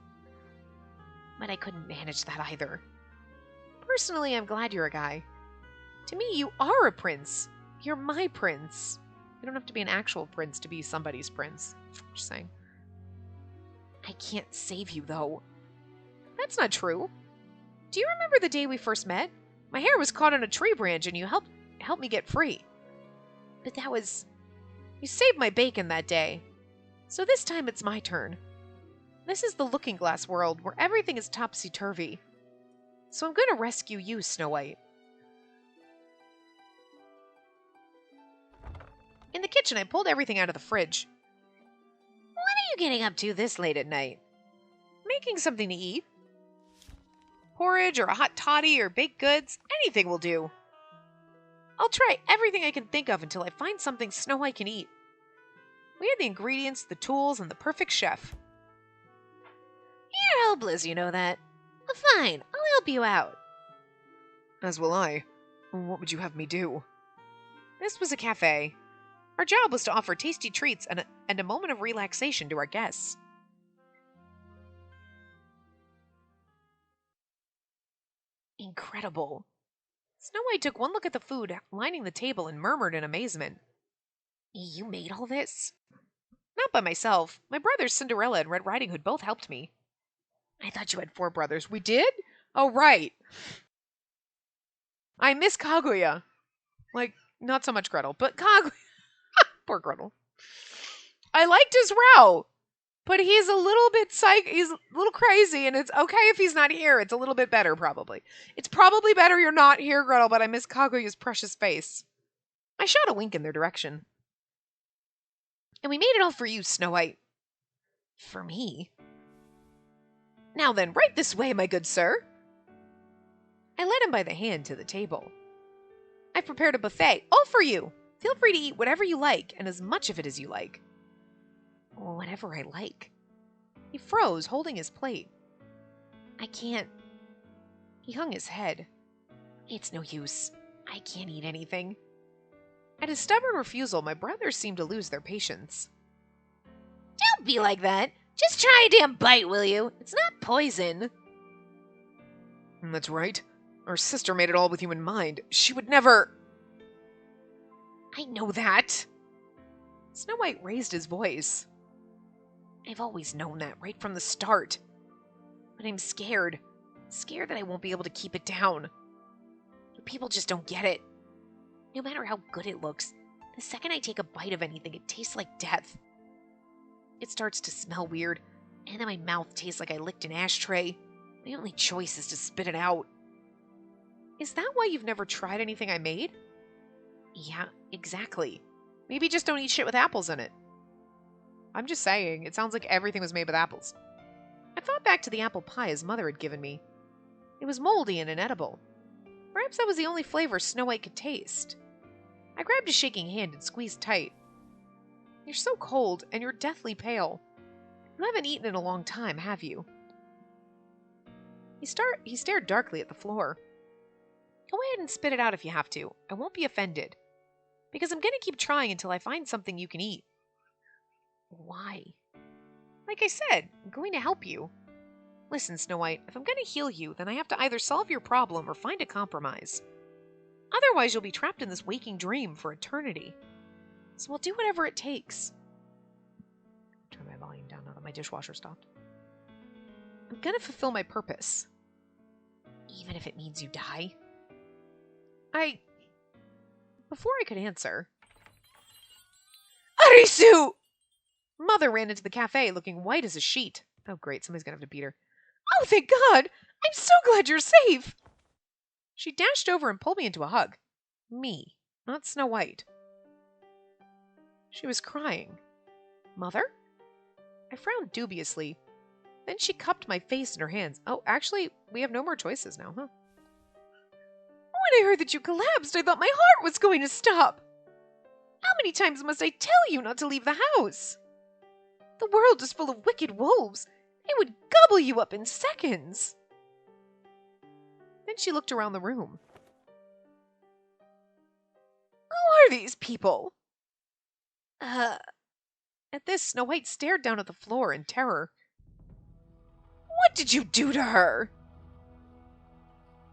But I couldn't manage that either. Personally, I'm glad you're a guy. To me, you are a prince. You're my prince. You don't have to be an actual prince to be somebody's prince. Just saying. I can't save you, though. That's not true. Do you remember the day we first met? My hair was caught on a tree branch and you helped me get free. But that was... You saved my bacon that day. So this time it's my turn. This is the Looking Glass world where everything is topsy-turvy. So I'm going to rescue you, Snow White. In the kitchen, I pulled everything out of the fridge. What are you getting up to this late at night? Making something to eat. Porridge or a hot toddy or baked goods, anything will do. I'll try everything I can think of until I find something Snow White can eat. We had the ingredients, the tools, and the perfect chef. You're helpless, you know that. Fine, I'll help you out. As will I. What would you have me do? This was a cafe. Our job was to offer tasty treats and a moment of relaxation to our guests. Incredible. Snow White took one look at the food lining the table and murmured in amazement. You made all this? Not by myself. My brothers Cinderella and Red Riding Hood both helped me. I thought you had 4 brothers. We did? Oh, right. I miss Kaguya. Like, not so much Gretel, but Kaguya. Poor Gretel. I liked his row, but he's a little bit he's a little crazy, and it's okay if he's not here. It's a little bit better, probably. It's probably better you're not here, Gretel, but I miss Kaguya's precious face. I shot a wink in their direction. And we made it all for you, Snow White. For me? Now then, right this way, my good sir. I led him by the hand to the table. I've prepared a buffet, all for you. Feel free to eat whatever you like, and as much of it as you like. Whatever I like. He froze, holding his plate. I can't. He hung his head. It's no use. I can't eat anything. At his stubborn refusal, my brothers seemed to lose their patience. Don't be like that. Just try a damn bite, will you? It's not poison. That's right. Our sister made it all with you in mind. She would never... I know that. Snow White raised his voice. I've always known that right from the start. But I'm scared. Scared that I won't be able to keep it down. People just don't get it. No matter how good it looks, the second I take a bite of anything, it tastes like death. It starts to smell weird, and then my mouth tastes like I licked an ashtray. My only choice is to spit it out. Is that why you've never tried anything I made? Yeah, exactly. Maybe just don't eat shit with apples in it. I'm just saying, it sounds like everything was made with apples. I thought back to the apple pie his mother had given me. It was moldy and inedible. Perhaps that was the only flavor Snow White could taste. I grabbed his shaking hand and squeezed tight. You're so cold, and you're deathly pale. You haven't eaten in a long time, have you? He stared darkly at the floor. Go ahead and spit it out if you have to. I won't be offended. Because I'm going to keep trying until I find something you can eat. Why? Like I said, I'm going to help you. Listen, Snow White, if I'm going to heal you, then I have to either solve your problem or find a compromise. Otherwise, you'll be trapped in this waking dream for eternity. So I'll do whatever it takes. Turn my volume down now that my dishwasher stopped. I'm going to fulfill my purpose. Even if it means you die. Before I could answer... Arisu! Mother ran into the cafe looking white as a sheet. Oh great, somebody's gonna have to beat her. Oh, thank God! I'm so glad you're safe! She dashed over and pulled me into a hug. Me, not Snow White. She was crying. Mother? I frowned dubiously. Then she cupped my face in her hands. Oh, actually, we have no more choices now, huh? When I heard that you collapsed, I thought my heart was going to stop. How many times must I tell you not to leave the house? The world is full of wicked wolves. They would gobble you up in seconds. Then she looked around the room. Who are these people? At this, Snow White stared down at the floor in terror. What did you do to her?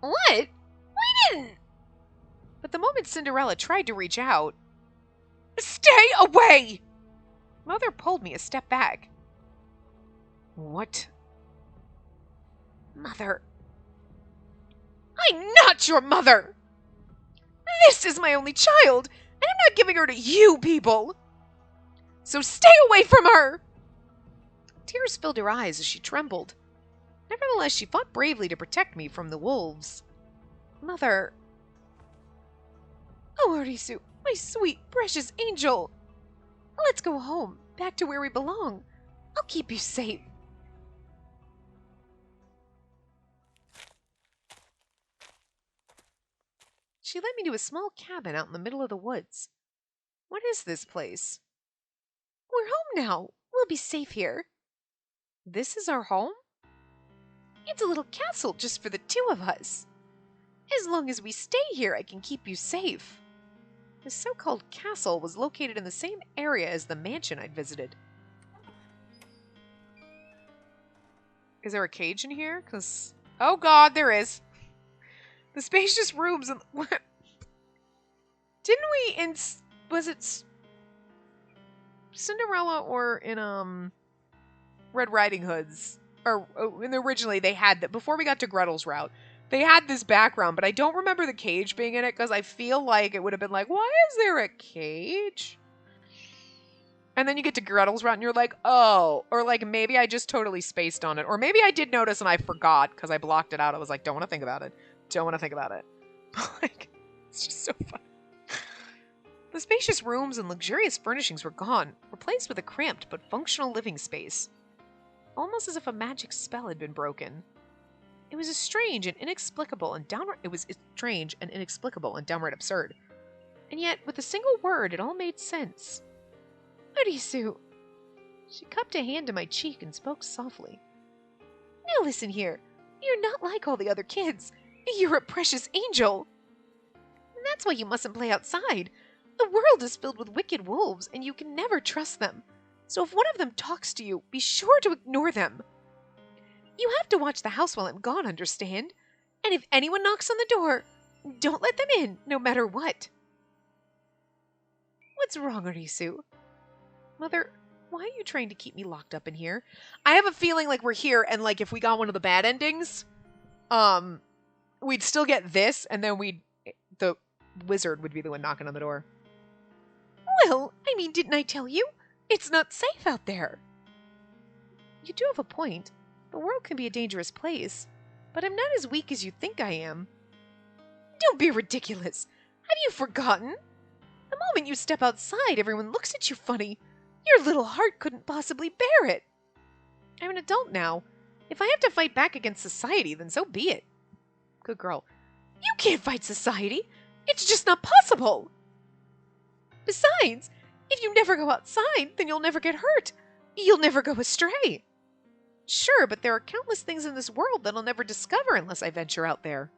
What? We didn't. But the moment Cinderella tried to reach out... Stay away! Mother pulled me a step back. What? Mother. I'm not your mother! This is my only child, and I'm not giving her to you people! So stay away from her! Tears filled her eyes as she trembled. Nevertheless, she fought bravely to protect me from the wolves. Mother... Oh, Arisu, my sweet, precious angel! Let's go home, back to where we belong. I'll keep you safe. She led me to a small cabin out in the middle of the woods. What is this place? We're home now. We'll be safe here. This is our home? It's a little castle just for the 2 of us. As long as we stay here, I can keep you safe. The so-called castle was located in the same area as the mansion I'd visited. Is there a cage in here? Because, oh god, there is. The spacious rooms and... Didn't we in... Was it Cinderella or in, Red Riding Hood's? Or originally they had that, before we got to Gretel's route, they had this background, but I don't remember the cage being in it because I feel like it would have been like, why is there a cage? And then you get to Gretel's route and you're like, oh. Or like maybe I just totally spaced on it. Or maybe I did notice and I forgot because I blocked it out. I was like, don't want to think about it. Don't want to think about it. Like, it's just so fun. The spacious rooms and luxurious furnishings were gone, replaced with a cramped but functional living space. Almost as if a magic spell had been broken. It was strange and inexplicable and downright absurd. And yet, with a single word, it all made sense. Arisu! She cupped a hand to my cheek and spoke softly. Now listen here. You're not like all the other kids. You're a precious angel. And that's why you mustn't play outside. The world is filled with wicked wolves, and you can never trust them. So if one of them talks to you, be sure to ignore them. You have to watch the house while I'm gone, understand? And if anyone knocks on the door, don't let them in, no matter what. What's wrong, Arisu? Mother, why are you trying to keep me locked up in here? I have a feeling like we're here, and like if we got one of the bad endings, we'd still get this, and then the wizard would be the one knocking on the door. Well, I mean, didn't I tell you? It's not safe out there. You do have a point. The world can be a dangerous place, but I'm not as weak as you think I am. Don't be ridiculous. Have you forgotten? The moment you step outside, everyone looks at you funny. Your little heart couldn't possibly bear it. I'm an adult now. If I have to fight back against society, then so be it. Good girl. You can't fight society. It's just not possible. Besides, if you never go outside, then you'll never get hurt. You'll never go astray. Sure, but there are countless things in this world that I'll never discover unless I venture out there.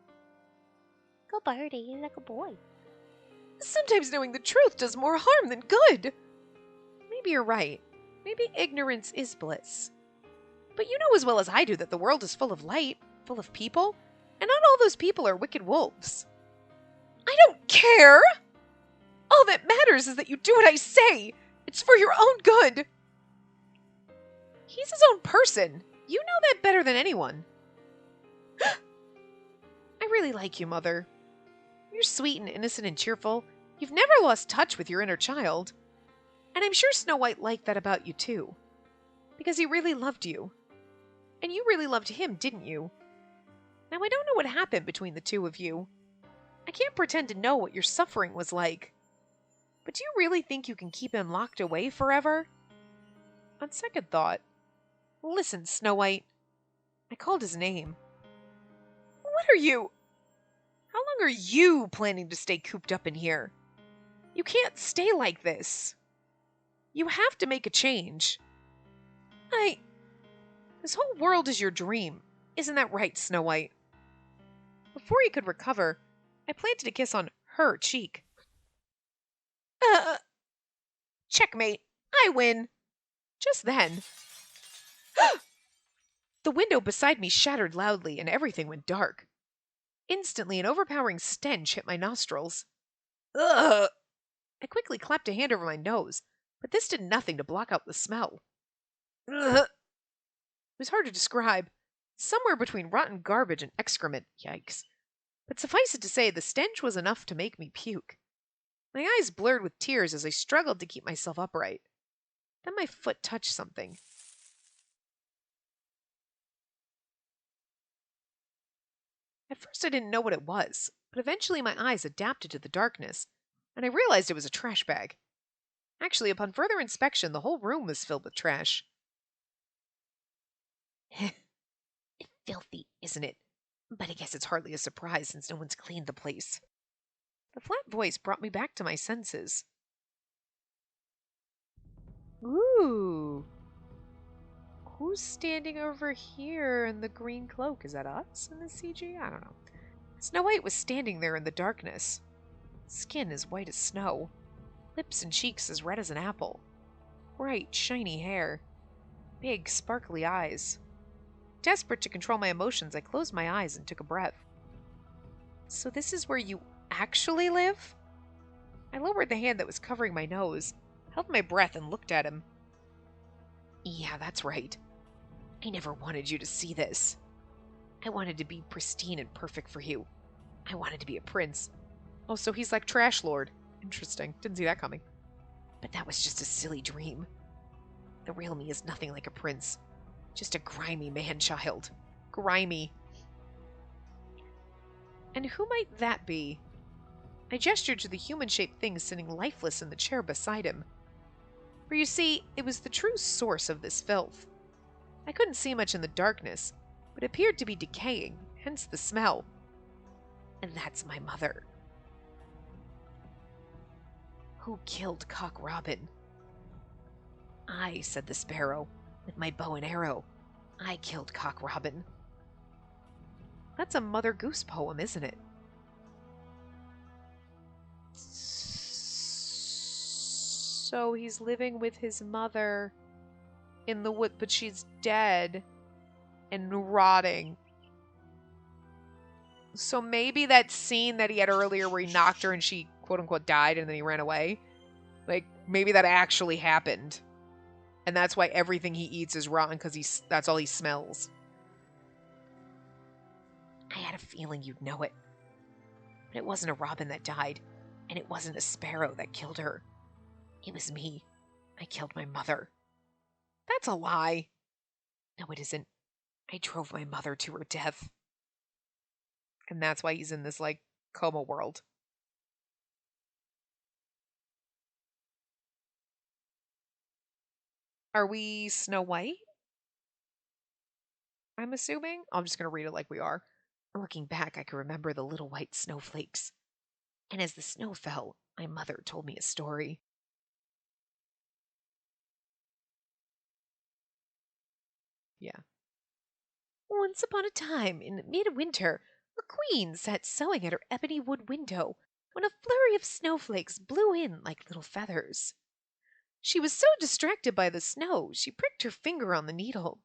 Go birdie, you're like a boy. Sometimes knowing the truth does more harm than good. Maybe you're right. Maybe ignorance is bliss. But you know as well as I do that the world is full of light, full of people, and not all those people are wicked wolves. I don't care! All that matters is that you do what I say. It's for your own good. He's his own person. You know that better than anyone. I really like you, Mother. You're sweet and innocent and cheerful. You've never lost touch with your inner child. And I'm sure Snow White liked that about you, too. Because he really loved you. And you really loved him, didn't you? Now, I don't know what happened between the two of you. I can't pretend to know what your suffering was like. But do you really think you can keep him locked away forever? On second thought, listen, Snow White. I called his name. What are you? How long are you planning to stay cooped up in here? You can't stay like this. You have to make a change. This whole world is your dream. Isn't that right, Snow White? Before he could recover, I planted a kiss on her cheek. Checkmate. I win. Just then, the window beside me shattered loudly and everything went dark. Instantly, an overpowering stench hit my nostrils. Ugh! I quickly clapped a hand over my nose, but this did nothing to block out the smell. Ugh! It was hard to describe. Somewhere between rotten garbage and excrement. Yikes. But suffice it to say, the stench was enough to make me puke. My eyes blurred with tears as I struggled to keep myself upright. Then my foot touched something. At first I didn't know what it was, but eventually my eyes adapted to the darkness, and I realized it was a trash bag. Actually, upon further inspection, the whole room was filled with trash. Filthy, isn't it? But I guess it's hardly a surprise since no one's cleaned the place. The flat voice brought me back to my senses. Ooh. Who's standing over here in the green cloak? Is that us in the CG? I don't know. Snow White was standing there in the darkness. Skin as white as snow, lips and cheeks as red as an apple, bright, shiny hair, big, sparkly eyes. Desperate to control my emotions, I closed my eyes and took a breath. So this is where you actually live? I lowered the hand that was covering my nose, held my breath, and looked at him. Yeah, that's right. I never wanted you to see this. I wanted to be pristine and perfect for you. I wanted to be a prince. Oh, so he's like Trash Lord. Interesting. Didn't see that coming. But that was just a silly dream. The real me is nothing like a prince. Just a grimy man-child. Grimy. And who might that be? I gestured to the human-shaped thing sitting lifeless in the chair beside him. For you see, it was the true source of this filth. I couldn't see much in the darkness, but appeared to be decaying, hence the smell. And that's my mother. Who killed Cock Robin? I, said the sparrow, with my bow and arrow. I killed Cock Robin. That's a Mother Goose poem, isn't it? So he's living with his mother in the wood, but she's dead and rotting. So maybe that scene that he had earlier where he knocked her and she quote-unquote died and then he ran away, like maybe that actually happened. And that's why everything he eats is rotten, because that's all he smells. I had a feeling you'd know it. But it wasn't a robin that died, and it wasn't a sparrow that killed her. It was me. I killed my mother. That's a lie. No, it isn't. I drove my mother to her death. And that's why he's in this, like, coma world. Are we Snow White? I'm assuming. I'm just going to read it like we are. Looking back, I could remember the little white snowflakes. And as the snow fell, my mother told me a story. Yeah. Once upon a time, in midwinter, a queen sat sewing at her ebony wood window when a flurry of snowflakes blew in like little feathers. She was so distracted by the snow, she pricked her finger on the needle.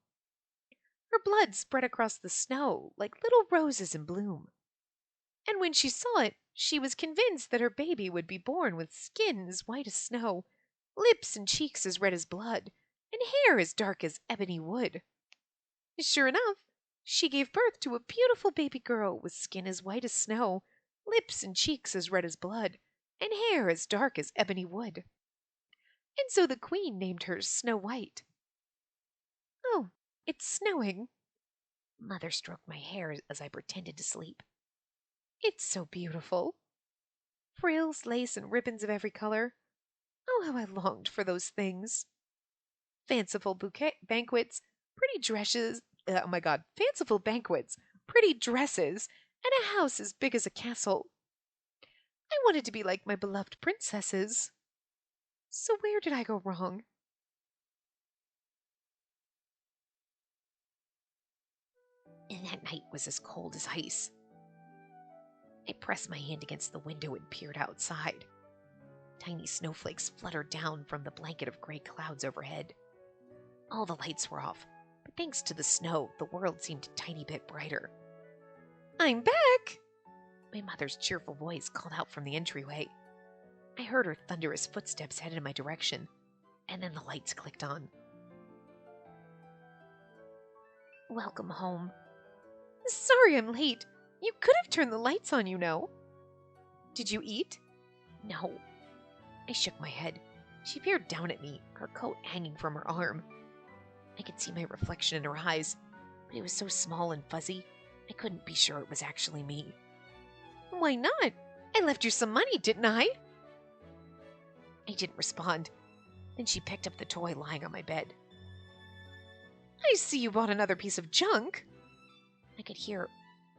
Her blood spread across the snow like little roses in bloom. And when she saw it, she was convinced that her baby would be born with skin as white as snow, lips and cheeks as red as blood, and hair as dark as ebony wood. Sure enough, she gave birth to a beautiful baby girl with skin as white as snow, lips and cheeks as red as blood, and hair as dark as ebony wood. And so the queen named her Snow White. Oh, it's snowing. Mother stroked my hair as I pretended to sleep. It's so beautiful. Frills, lace, and ribbons of every color. Oh, how I longed for those things. Fanciful bouquet banquets, pretty dresses. Oh my god, fanciful banquets, pretty dresses, and a house as big as a castle. I wanted to be like my beloved princesses. So where did I go wrong? And that night was as cold as ice. I pressed my hand against the window and peered outside. Tiny snowflakes fluttered down from the blanket of gray clouds overhead. All the lights were off, but thanks to the snow, the world seemed a tiny bit brighter. I'm back! My mother's cheerful voice called out from the entryway. I heard her thunderous footsteps head in my direction, and then the lights clicked on. Welcome home. Sorry I'm late. You could have turned the lights on, you know. Did you eat? No. I shook my head. She peered down at me, her coat hanging from her arm. I could see my reflection in her eyes, but it was so small and fuzzy, I couldn't be sure it was actually me. Why not? I left you some money, didn't I? I didn't respond. Then she picked up the toy lying on my bed. I see you bought another piece of junk. I could hear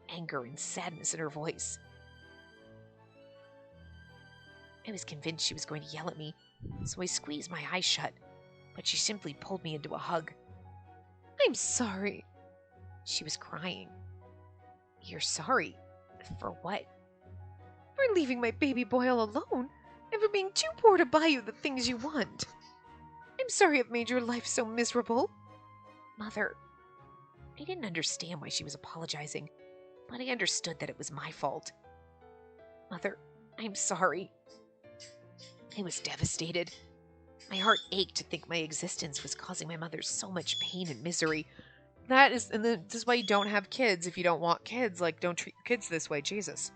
anger and sadness in her voice. I was convinced she was going to yell at me, so I squeezed my eyes shut, but she simply pulled me into a hug. I'm sorry. She was crying. You're sorry? For what? For leaving my baby boy all alone, and for being too poor to buy you the things you want. I'm sorry I've made your life so miserable. Mother, I didn't understand why she was apologizing, but I understood that it was my fault. Mother, I'm sorry. I was devastated. My heart ached to think my existence was causing my mother so much pain and misery. This is why you don't have kids if you don't want kids. Like, don't treat your kids this way, Jesus.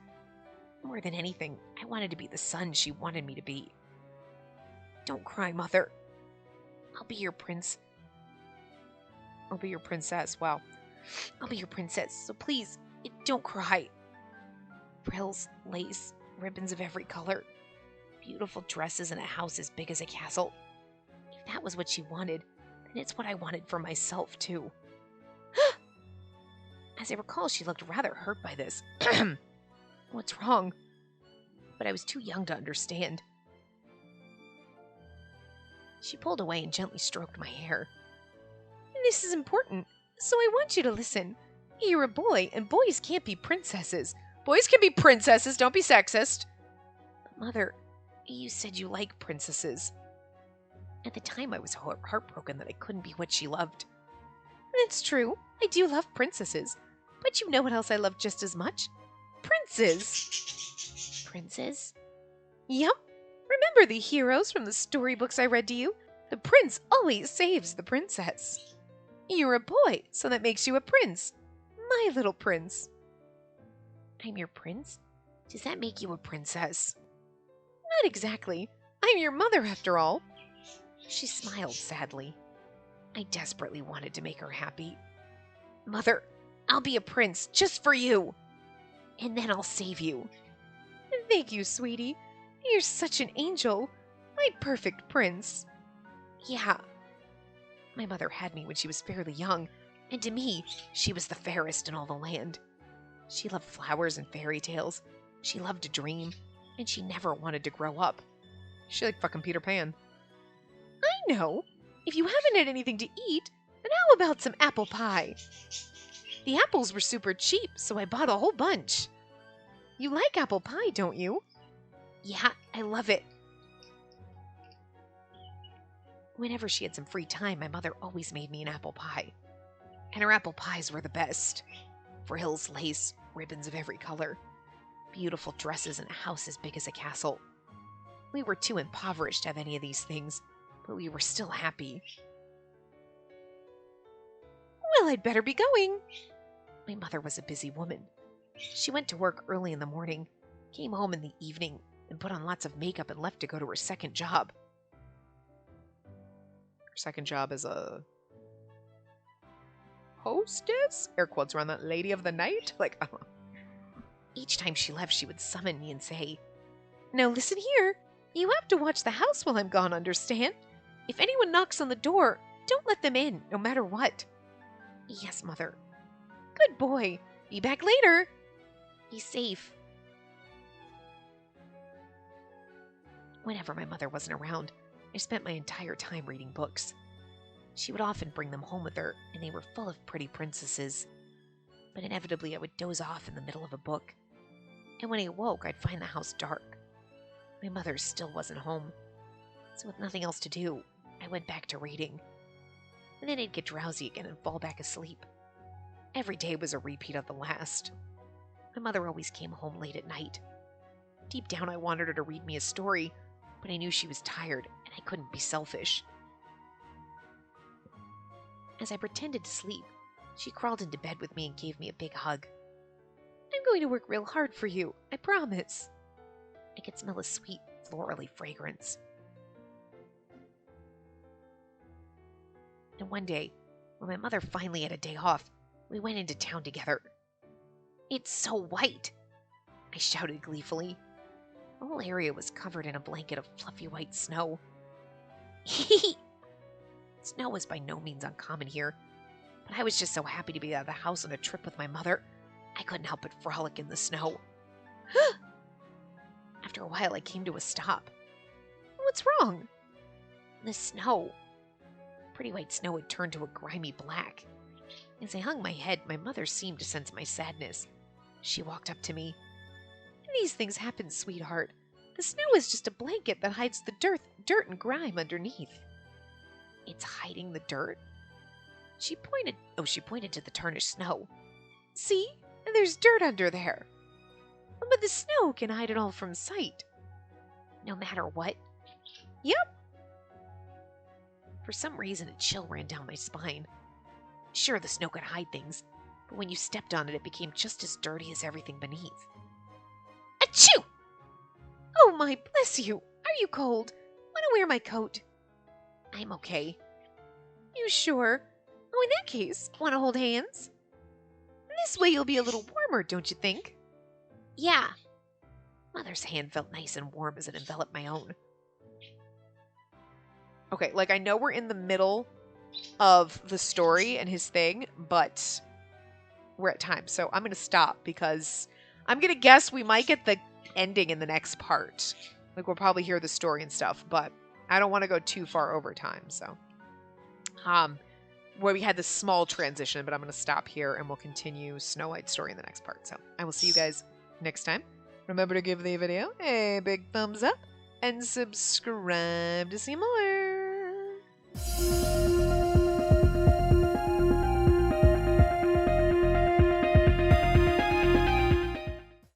More than anything, I wanted to be the son she wanted me to be. Don't cry, Mother. I'll be your prince. I'll be your princess. Wow. I'll be your princess, so please, don't cry. Frills, lace, ribbons of every color, beautiful dresses, and a house as big as a castle. If that was what she wanted, then it's what I wanted for myself, too. As I recall, she looked rather hurt by this. What's wrong? But I was too young to understand. She pulled away and gently stroked my hair. This is important, so I want you to listen. You're a boy, and boys can't be princesses. Boys can be princesses, don't be sexist. But Mother, you said you like princesses. At the time, I was heartbroken that I couldn't be what she loved. That's true. I do love princesses. But you know what else I love just as much? Princes. Princes? Yep. Remember the heroes from the storybooks I read to you? The prince always saves the princess. You're a boy, so that makes you a prince. My little prince. I'm your prince? Does that make you a princess? Not exactly. I'm your mother, after all. She smiled sadly. I desperately wanted to make her happy. Mother, I'll be a prince just for you. And then I'll save you. Thank you, sweetie. You're such an angel. My perfect prince. Yeah. My mother had me when she was fairly young, and to me, she was the fairest in all the land. She loved flowers and fairy tales. She loved to dream, and she never wanted to grow up. She like fucking Peter Pan. I know. If you haven't had anything to eat, then how about some apple pie? The apples were super cheap, so I bought a whole bunch. You like apple pie, don't you? Yeah, I love it. Whenever she had some free time, my mother always made me an apple pie. And her apple pies were the best. Frills, lace, ribbons of every color. Beautiful dresses, and a house as big as a castle. We were too impoverished to have any of these things, but we were still happy. Well, I'd better be going. My mother was a busy woman. She went to work early in the morning, came home in the evening, and put on lots of makeup and left to go to her second job. Her second job as a hostess? Air quotes around that, lady of the night? Like, I don't know. Each time she left, she would summon me and say, "Now listen here. You have to watch the house while I'm gone, understand? If anyone knocks on the door, don't let them in, no matter what." "Yes, Mother." "Good boy. Be back later." "Be safe." Whenever my mother wasn't around, I spent my entire time reading books. She would often bring them home with her, and they were full of pretty princesses. But inevitably, I would doze off in the middle of a book. And when I awoke, I'd find the house dark. My mother still wasn't home. So with nothing else to do, I went back to reading. And then I'd get drowsy again and fall back asleep. Every day was a repeat of the last. My mother always came home late at night. Deep down, I wanted her to read me a story, but I knew she was tired, and I couldn't be selfish. As I pretended to sleep, she crawled into bed with me and gave me a big hug. "I'm going to work real hard for you, I promise." I could smell a sweet, florally fragrance. And one day, when my mother finally had a day off, we went into town together. "It's so white!" I shouted gleefully. The whole area was covered in a blanket of fluffy white snow. Snow was by no means uncommon here, but I was just so happy to be out of the house on a trip with my mother, I couldn't help but frolic in the snow. After a while, I came to a stop. "What's wrong?" The snow. Pretty white snow had turned to a grimy black. As I hung my head, my mother seemed to sense my sadness. She walked up to me. These things happen, sweetheart. The snow is just a blanket that hides the dirt and grime underneath. It's hiding the dirt? She pointed to the tarnished snow. See? There's dirt under there. But the snow can hide it all from sight. No matter what. Yep. For some reason, a chill ran down my spine. Sure, the snow could hide things, but when you stepped on it, it became just as dirty as everything beneath. Achoo! Oh my, bless you. Are you cold? Want to wear my coat? I'm okay. You sure? Oh, in that case, want to hold hands? This way you'll be a little warmer, don't you think? Yeah. Mother's hand felt nice and warm as it enveloped my own. Okay, like I know we're in the middle of the story and his thing, but we're at time. So I'm going to stop because I'm going to guess we might get the ending in the next part. Like we'll probably hear the story and stuff, but I don't want to go too far over time. So, where we had this small transition, but I'm going to stop here and we'll continue Snow White's story in the next part. So I will see you guys next time. Remember to give the video a big thumbs up and subscribe to see more.